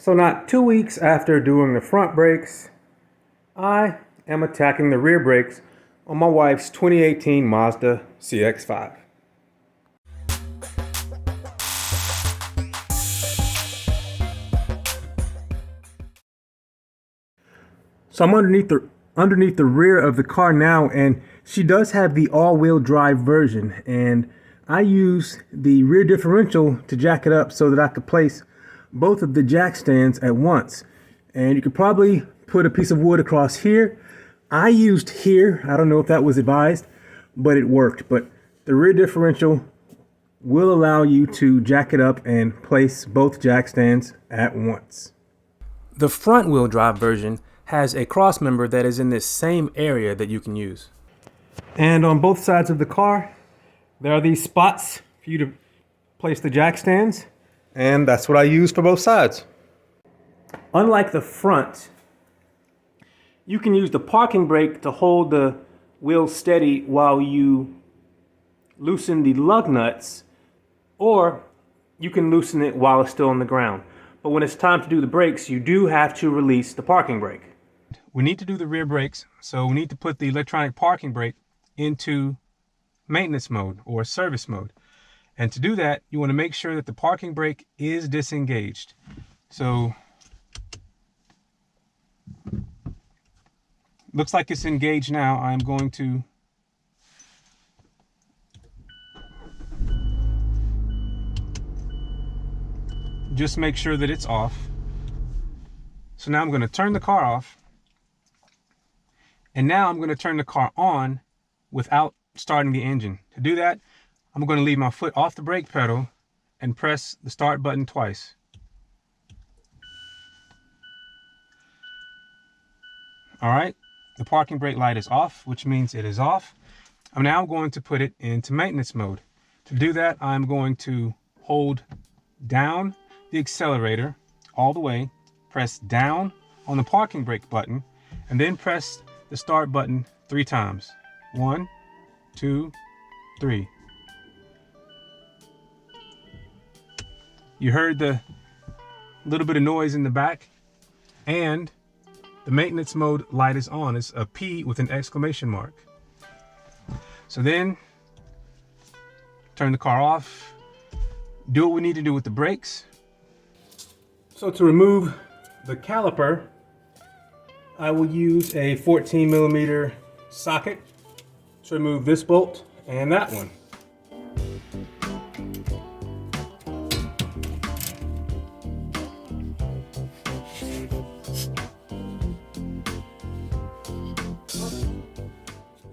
So not 2 weeks after doing the front brakes, I am attacking the rear brakes on my wife's 2018 Mazda CX-5. So I'm underneath the rear of the car now, and she does have the all-wheel drive version, and I use the rear differential to jack it up so that I could place both of the jack stands at once. And you could probably put a piece of wood across here. I used here. I don't know if that was advised, but it worked. But the rear differential will allow you to jack it up and place both jack stands at once. The front wheel drive version has a cross member that is in this same area that you can use. And on both sides of the car, there are these spots for you to place the jack stands, and that's what I use for both sides. Unlike the front, you can use the parking brake to hold the wheel steady while you loosen the lug nuts, or you can loosen it while it's still on the ground. But when it's time to do the brakes, you do have to release the parking brake. We need to do the rear brakes, so we need to put the electronic parking brake into maintenance mode or service mode. And to do that, you want to make sure that the parking brake is disengaged. So, looks like it's engaged now. I'm going to just make sure that it's off. So now I'm going to turn the car off. And now I'm going to turn the car on without starting the engine. To do that, I'm going to leave my foot off the brake pedal and press the start button twice. All right, the parking brake light is off, which means it is off. I'm now going to put it into maintenance mode. To do that, I'm going to hold down the accelerator all the way, press down on the parking brake button, and then press the start button 3 times. 1, 2, 3. You heard the little bit of noise in the back, and the maintenance mode light is on. It's a P with an exclamation mark. So then, turn the car off, do what we need to do with the brakes. So to remove the caliper, I will use a 14mm socket to remove this bolt and that one.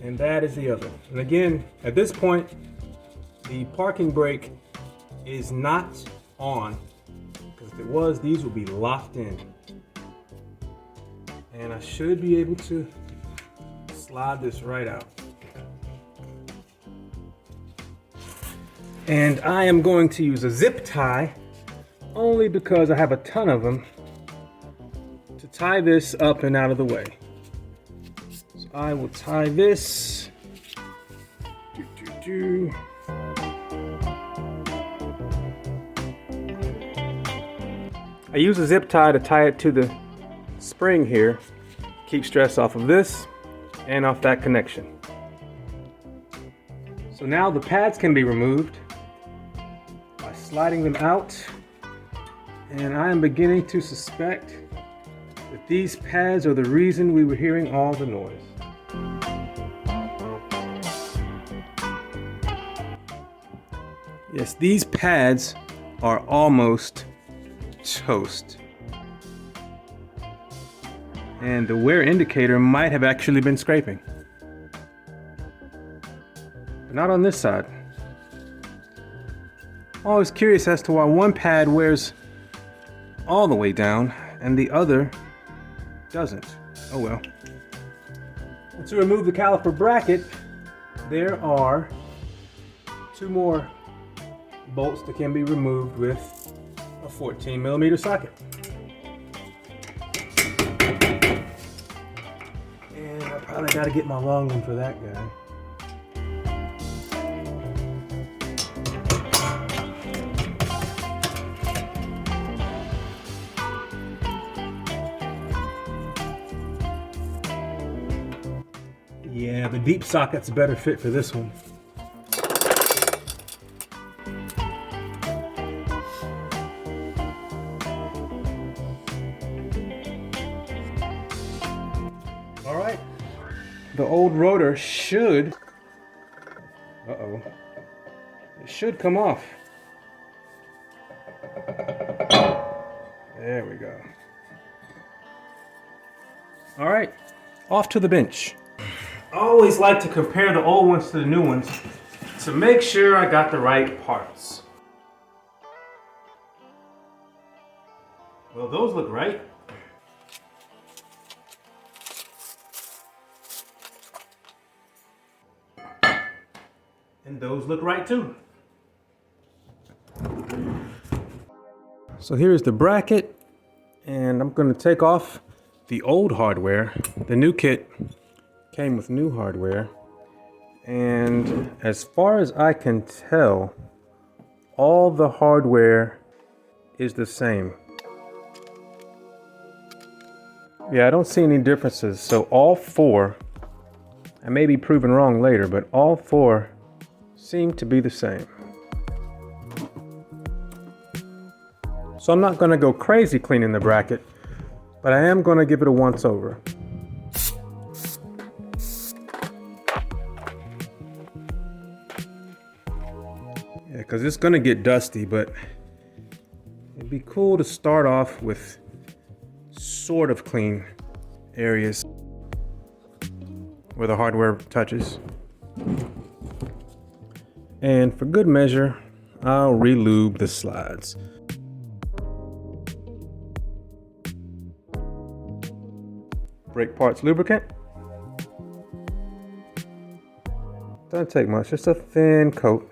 And that is the other. And again, at this point, the parking brake is not on, because if it was, these would be locked in. And I should be able to slide this right out. And I am going to use a zip tie, only because I have a ton of them, to tie this up and out of the way. So I will tie this. I use a zip tie to tie it to the spring here, keep stress off of this and off that connection. So now the pads can be removed by sliding them out, and I am beginning to suspect that these pads are the reason we were hearing all the noise. Yes, these pads are almost toast. And the wear indicator might have actually been scraping. But not on this side. I'm always curious as to why one pad wears all the way down and the other doesn't. Oh well. And to remove the caliper bracket, there are 2 more bolts that can be removed with a 14mm socket. And I probably got to get my long one for that guy. Yeah, the deep socket's a better fit for this one. All right, the old rotor should, it should come off. There we go. All right, off to the bench. I always like to compare the old ones to the new ones to make sure I got the right parts. Well, those look right. And those look right too. So here's the bracket, and I'm going to take off the old hardware. The new kit came with new hardware, and as far as I can tell, all the hardware is the same. Yeah, I don't see any differences. So all four, I may be proven wrong later, but all four seem to be the same. So I'm not going to go crazy cleaning the bracket, but I am going to give it a once over. Yeah, because it's going to get dusty, but it'd be cool to start off with sort of clean areas where the hardware touches. And for good measure, I'll re-lube the slides. Brake parts lubricant. Doesn't take much, just a thin coat.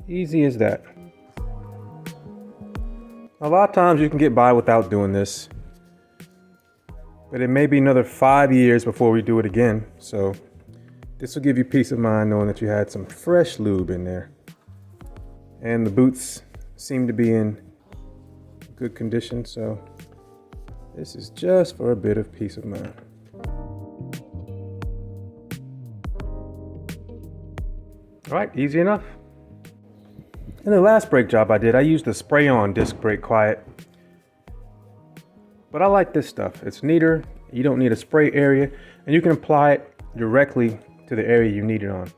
Easy as that. A lot of times you can get by without doing this, but it may be another 5 years before we do it again. So this will give you peace of mind knowing that you had some fresh lube in there. And the boots seem to be in good condition, so this is just for a bit of peace of mind. All right, easy enough. In the last brake job I did, I used the spray-on disc brake quiet. But I like this stuff. It's neater, you don't need a spray area, and you can apply it directly to the area you need it on.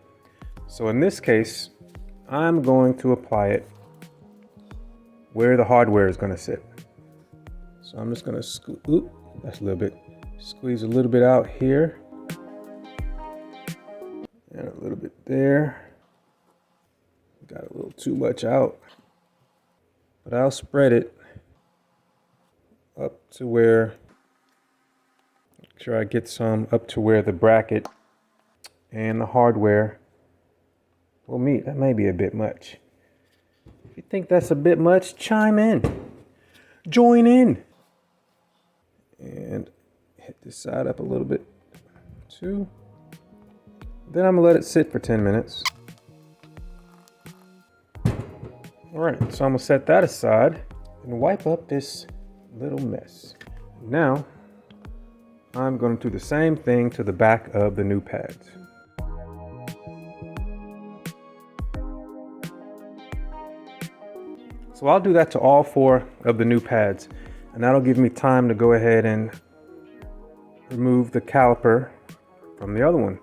So in this case, I'm going to apply it where the hardware is going to sit. So I'm just going to that's a little bit, squeeze a little bit out here and a little bit there. Got a little too much out, but I'll spread it up to where, make sure I get some up to where the bracket and the hardware will meet. That may be a bit much. If you think that's a bit much, chime in. Join in. And hit this side up a little bit too. Then I'm gonna let it sit for 10 minutes. All right, so I'm gonna set that aside and wipe up this little mess. Now, I'm gonna do the same thing to the back of the new pads. So I'll do that to all four of the new pads, and that'll give me time to go ahead and remove the caliper from the other one.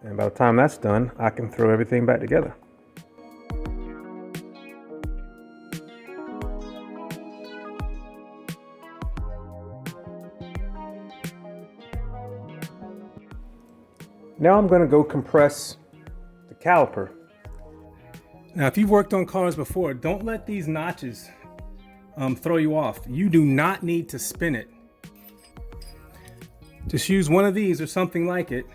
And by the time that's done, I can throw everything back together. Now I'm going to go compress the caliper. Now, if you've worked on cars before, don't let these notches throw you off. You do not need to spin it. Just use one of these or something like it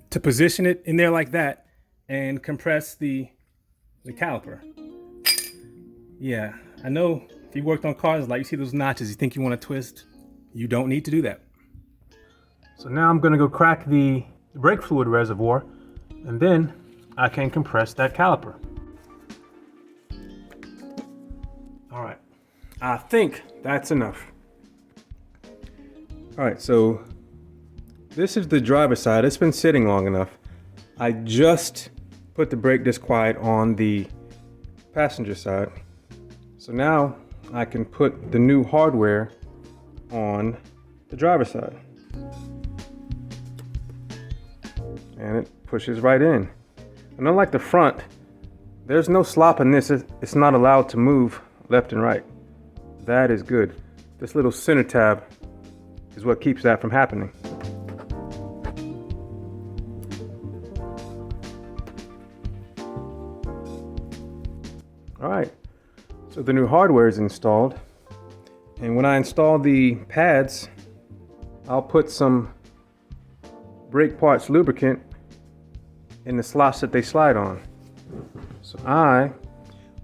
to position it in there like that and compress the caliper. Yeah, I know if you worked on cars, like you see those notches, you think you want to twist. You don't need to do that. So now I'm going to go crack the brake fluid reservoir, and then I can compress that caliper. I think that's enough. All right, so this is the driver's side. It's been sitting long enough. I just put the brake disc quiet on the passenger side. So now I can put the new hardware on the driver's side. And it pushes right in. And unlike the front, there's no slop in this. It's not allowed to move left and right. That is good. This little center tab is what keeps that from happening. All right, so the new hardware is installed. And when I install the pads, I'll put some brake parts lubricant in the slots that they slide on. So I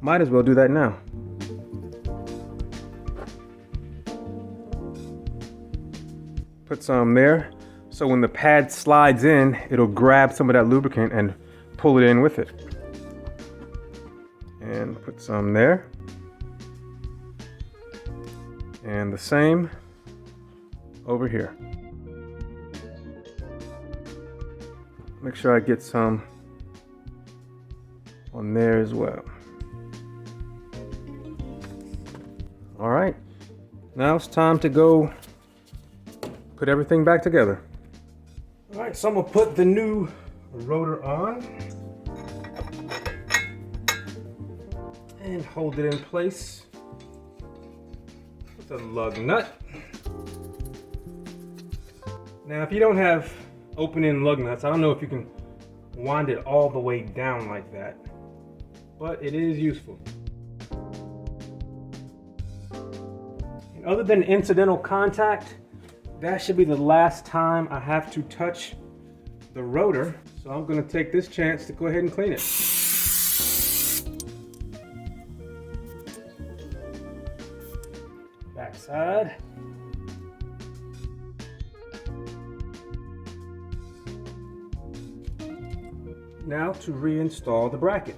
might as well do that now. Put some there, so when the pad slides in, it'll grab some of that lubricant and pull it in with it. And put some there. And the same over here. Make sure I get some on there as well. All right, now it's time to go put everything back together. All right, so I'm gonna put the new rotor on and hold it in place with a lug nut. Now, if you don't have open-end lug nuts, I don't know if you can wind it all the way down like that, but it is useful. And other than incidental contact, that should be the last time I have to touch the rotor. So I'm going to take this chance to go ahead and clean it. Back side. Now to reinstall the bracket.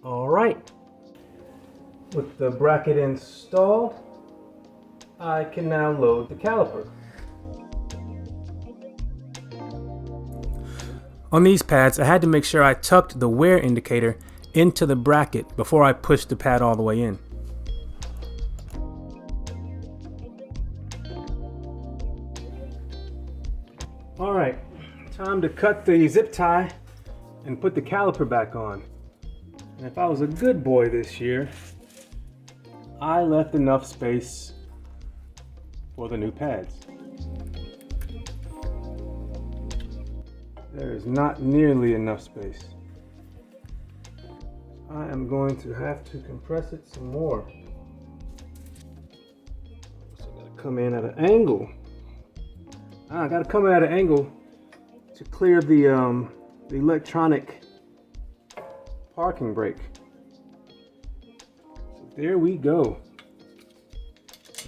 All right, with the bracket installed, I can now load the caliper. On these pads, I had to make sure I tucked the wear indicator into the bracket before I pushed the pad all the way in. All right, time to cut the zip tie and put the caliper back on. And if I was a good boy this year, I left enough space for the new pads. There is not nearly enough space. I am going to have to compress it some more. So I gotta come in at an angle. I gotta come in at an angle to clear the electronic parking brake. So there we go.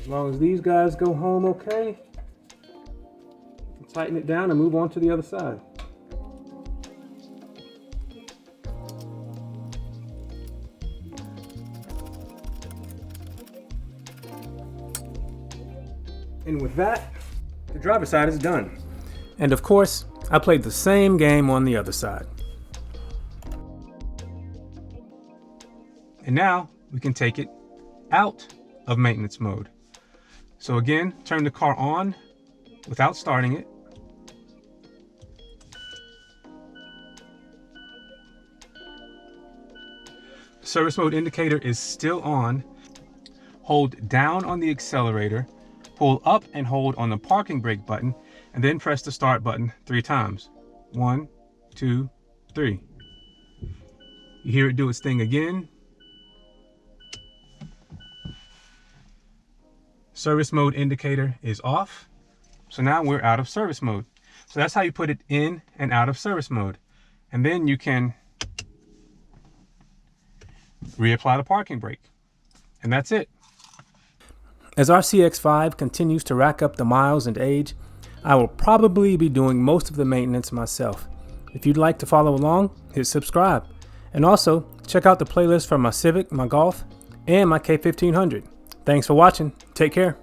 As long as these guys go home okay, tighten it down and move on to the other side. And with that, the driver's side is done. And of course, I played the same game on the other side. And now we can take it out of maintenance mode. So again, turn the car on without starting it. Service mode indicator is still on. Hold down on the accelerator, pull up and hold on the parking brake button, and then press the start button 3 times. 1, 2, 3. You hear it do its thing again. Service mode indicator is off. So now we're out of service mode. So that's how you put it in and out of service mode. And then you can reapply the parking brake. And that's it. As our CX-5 continues to rack up the miles and age, I will probably be doing most of the maintenance myself. If you'd like to follow along, hit subscribe. And also, check out the playlist for my Civic, my Golf, and my K1500. Thanks for watching. Take care.